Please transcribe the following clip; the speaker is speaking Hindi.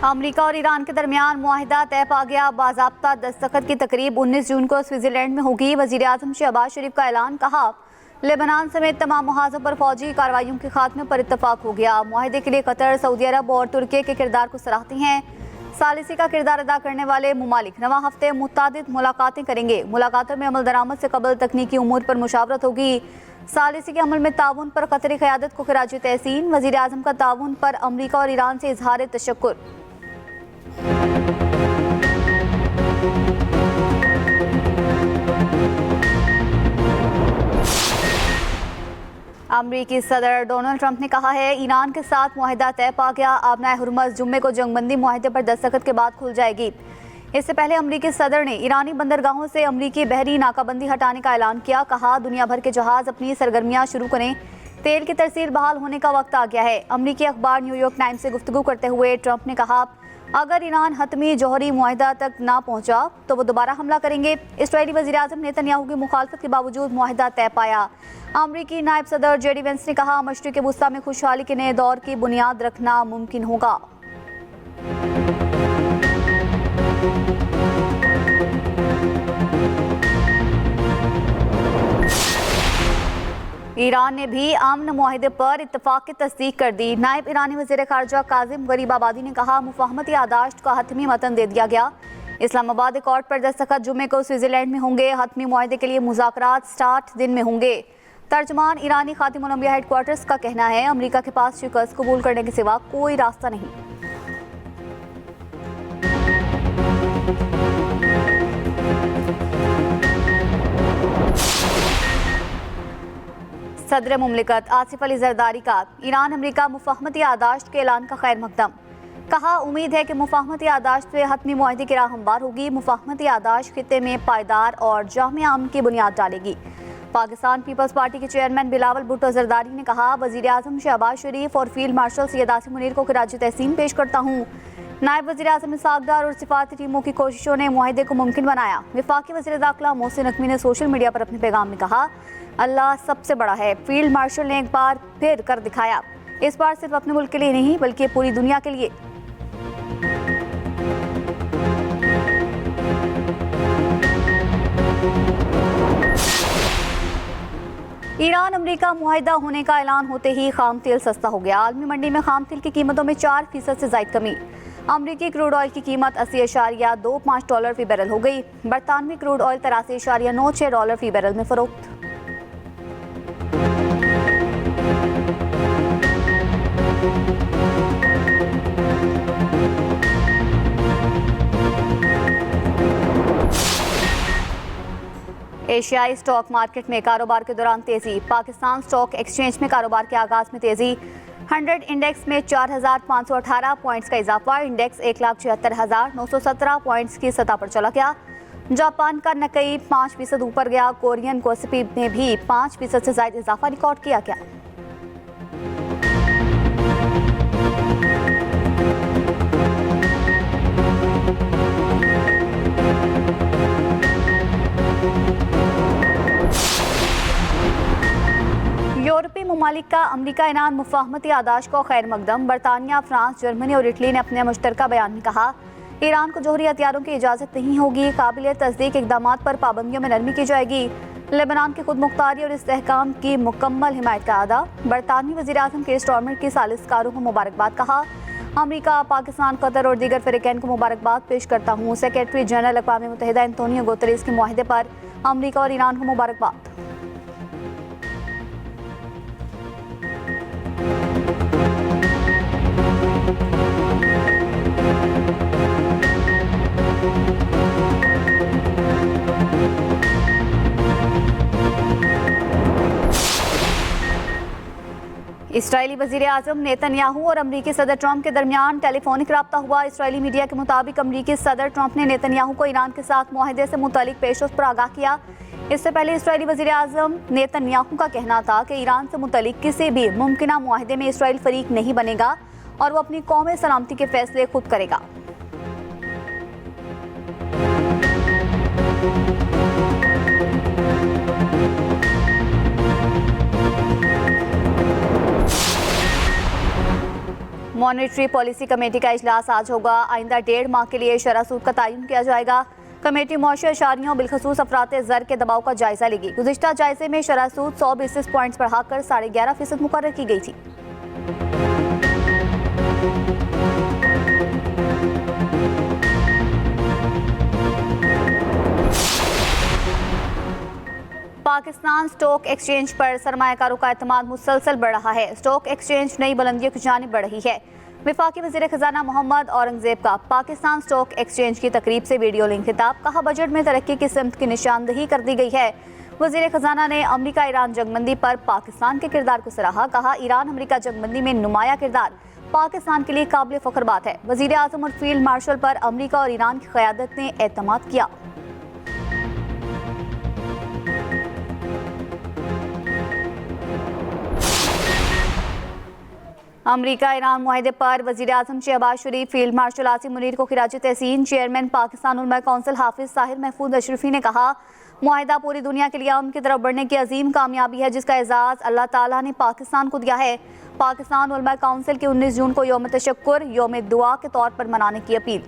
अमेरिका और ईरान के दरमियान मुआहिदा तय पा गया। बाज़ाब्ता दस्तखत की तकरीब 19 जून को स्विट्जरलैंड में होगी। वज़ीर-ए-आज़म शहबाज शरीफ का ऐलान, कहा लेबनान समेत तमाम मुहाज़ों पर फौजी कार्रवाइयों के खात्मे पर इत्तफाक हो गया। मुआहिदे के लिए कतर, सऊदी अरब और तुर्की के किरदार को सराहती हैं। सालिसी का किरदार अदा करने वाले मुमालिक रवां हफ्ते मुतादिद मुलाकातें करेंगे। मुलाकातों में अमल दरामद से कबल तकनीकी उमूर पर मुशावरत होगी। सालिसी के अमल में ताउन पर कतरी क़यादत को खिराज तहसीन। वज़ीर-ए-आज़म का ताउन पर अमरीका और ईरान से इजहार तशक्कुर। अमरीकी सदर डोनाल्ड ट्रंप ने कहा है ईरान के साथ मुआहिदा तय पा गया। आबनाए हुर्मुज़ जुम्मे को जंगबंदी मुआहिदे पर दस्तखत के बाद खुल जाएगी। इससे पहले अमरीकी सदर ने ईरानी बंदरगाहों से अमरीकी बहरी नाकाबंदी हटाने का ऐलान किया। कहा दुनिया भर के जहाज अपनी सरगर्मियां शुरू करें, तेल की तरसील बहाल होने का वक्त आ गया है। अमरीकी अखबार न्यूयॉर्क टाइम्स से गुफ्तगू करते हुए ट्रंप ने कहा अगर ईरान हतमी जौहरी मुआहिदा तक ना पहुंचा तो वो दोबारा हमला करेंगे। इस्राईली वज़ीर-ए-आज़म नेतन्याहू की मुखालफत के बावजूद मुआहिदा तय पाया। अमरीकी नायब सदर जेडी वेंस ने कहा मशरिक़ वुस्ता में खुशहाली के नए दौर की बुनियाद रखना मुमकिन होगा। ईरान ने भी अमन मुआहिदे पर इत्तफाक की तस्दीक कर दी। नायब ईरानी वज़ीर ख़ारजा काज़िम गरीबाबादी ने कहा मुफ़ाहमती यादाश्त का हतमी मतन दे दिया गया। इस्लामाबाद अकॉर्ड पर दस्तखत जुम्मे को स्विट्ज़रलैंड में होंगे। हतमी मुआहिदे के लिए मुज़ाकरात 60 दिन में होंगे। तर्जमान ईरानी खातिमुल अंबिया हेडक्वार्टर्स का कहना है अमरीका के पास शिकस्त कबूल करने के सिवा कोई रास्ता नहीं। सदर मुमलिकत आसिफ अली जरदारी का ईरान अमरीका मुफ़ाहमती यादाश्त के ऐलान का खैर मकदम। कहा उम्मीद है कि मुफ़ाहमती यादाश्त से हतमी मुआहिदे की राह हमवार होगी। मुफ़ाहमती यादाश्त खित्ते में पायदार और जामिया अमन की बुनियाद डालेगी। पाकिस्तान पीपल्स पार्टी के चेयरमैन बिलावल भुट्टो जरदारी ने कहा वज़ीर-ए-आज़म शहबाज शरीफ और फील्ड मार्शल सैयद आसिम मुनीर को खिराज तहसीन पेश करता हूँ। नायब वज़ीर-ए-आज़म इस्हाक़ डार और सिफारती टीमों की कोशिशों ने मुआहिदे को मुमकिन बनाया। वफाकी वज़ीर दाखिला मोहसिन नकवी ने सोशल मीडिया पर अपने पैगाम में कहा अल्लाह सबसे बड़ा है। फील्ड मार्शल ने एक बार फिर कर दिखाया। इस बार सिर्फ अपने मुल्क के लिए नहीं बल्कि पूरी दुनिया के लिए। ईरान अमरीका मुआहिदा होने का ऐलान होते ही खाम तेल सस्ता हो गया। आलमी मंडी में खाम तेल की कीमतों में 4% से ज़ायद कमी। अमरीकी क्रूड ऑयल की कीमत $80.25 फी बैरल हो गई। बरतानवी क्रूड ऑयल $83.96 फी बैरल में फरोख्त। एशियाई स्टॉक मार्केट में कारोबार के दौरान तेजी। पाकिस्तान स्टॉक एक्सचेंज में कारोबार के आगाज में तेजी। 100 इंडेक्स में 4,518 पॉइंट्स का इजाफा। इंडेक्स 1,76,917 पॉइंट्स की सतह पर चला गया। जापान का निक्केई 5% ऊपर गया। कोरियन कोस्पी में भी 5% से ज्यादा इजाफा रिकॉर्ड किया गया। यूरोपीय ममालिक का अमरीका ईरान मुफ़ाहमती यादाश्त को खैर मकदम। बरतानिया, फ्रांस, जर्मनी और इटली ने अपने मुश्तरका बयान में कहा ईरान को जौहरी हथियारों की इजाज़त नहीं होगी। काबिल तस्दीक इक़दामात पर पाबंदियों में नरमी की जाएगी। लेबनान की खुद मुख्तारी और इस्तेहकाम की मुकम्मल हिमायत का अदा। बरतानवी वज़ीर-ए-आज़म के स्टॉर्मर की सालिसकारों को मुबारकबाद। कहा अमरीका, पाकिस्तान, कतर और दीगर फ़रीक़ैन को मुबारकबाद पेश करता हूँ। सेक्रेटरी जनरल अक़वाम मुत्तहिदा एंटोनियो गुतेरेस के मुआहिदे पर अमरीका और ईरान को मुबारकबाद। इसराइली वज़ीर-ए-आज़म नेतन्याहू और अमरीकी सदर ट्रंप के दरमियान टेलीफोनिक रब्ता हुआ। इसराइली मीडिया के मुताबिक अमरीकी सदर ट्रंप ने नेतन्याहू को ईरान के साथ मुआहिदे से मुतालिक पेशरफ्त पर आगाह किया। इससे पहले इसराइली वज़ीर-ए-आज़म नेतन्याहू का कहना था कि ईरान से मुतालिक किसी भी मुमकिना मुआहिदे में इसराइल फरीक नहीं बनेगा और वो अपनी कौमी सलामती के फैसले खुद करेगा। मॉनेटरी पॉलिसी कमेटी का इजलास आज होगा। आइंदा 1.5 माह के लिए शरह सूद का तयन किया जाएगा। कमेटी मौशी अशारियों बिलखसूस अफराते ज़र के दबाव का जायजा लेगी। गुज़िश्ता जायजे में शरह सूद 100 बेसिस पॉइंट्स बढ़ाकर 11.5% मुकर्रर की गई थी। पाकिस्तान स्टॉक एक्सचेंज पर सरमायाकारों का एतमाद मुसलसल बढ़ रहा है। स्टॉक एक्सचेंज नई बुलंदियों की जानिब बढ़ रही है। वफाकी वज़ीर खजाना मोहम्मद औरंगजेब का पाकिस्तान स्टॉक एक्सचेंज की तकरीब से वीडियो लिंक खिताब। कहा, बजट में तरक्की की सिमत की निशानदही कर दी गई है। वज़ीर खजाना ने अमरीका ईरान जंगबंदी पर पाकिस्तान के किरदार को सराहा। कहा, ईरान अमरीका जंगबंदी में नुमाया किरदार पाकिस्तान के लिए काबिल फ़ख्र बात है। वज़ीर आज़म और फील्ड मार्शल पर अमरीका और ईरान की क़यादत ने एतमाद किया। अमरीका ईरान मुआहदे पर वज़ीर आज़म शहबाज शरीफ, फील्ड मार्शल आसिम मुनीर को खिराज तहसीन। चेयरमैन पाकिस्तान उलमा कौंसिल हाफिज साहिर महफूज अशरफी ने कहा, मुआहदा पूरी दुनिया के लिए अमन की तरफ बढ़ने की अजीम कामयाबी है, जिसका एजाज़ अल्लाह ताला ने पाकिस्तान को दिया है। पाकिस्तान उलमा कौंसिल की 19 जून को यौम तशक्कुर, यौम दुआ के तौर पर मनाने की अपील।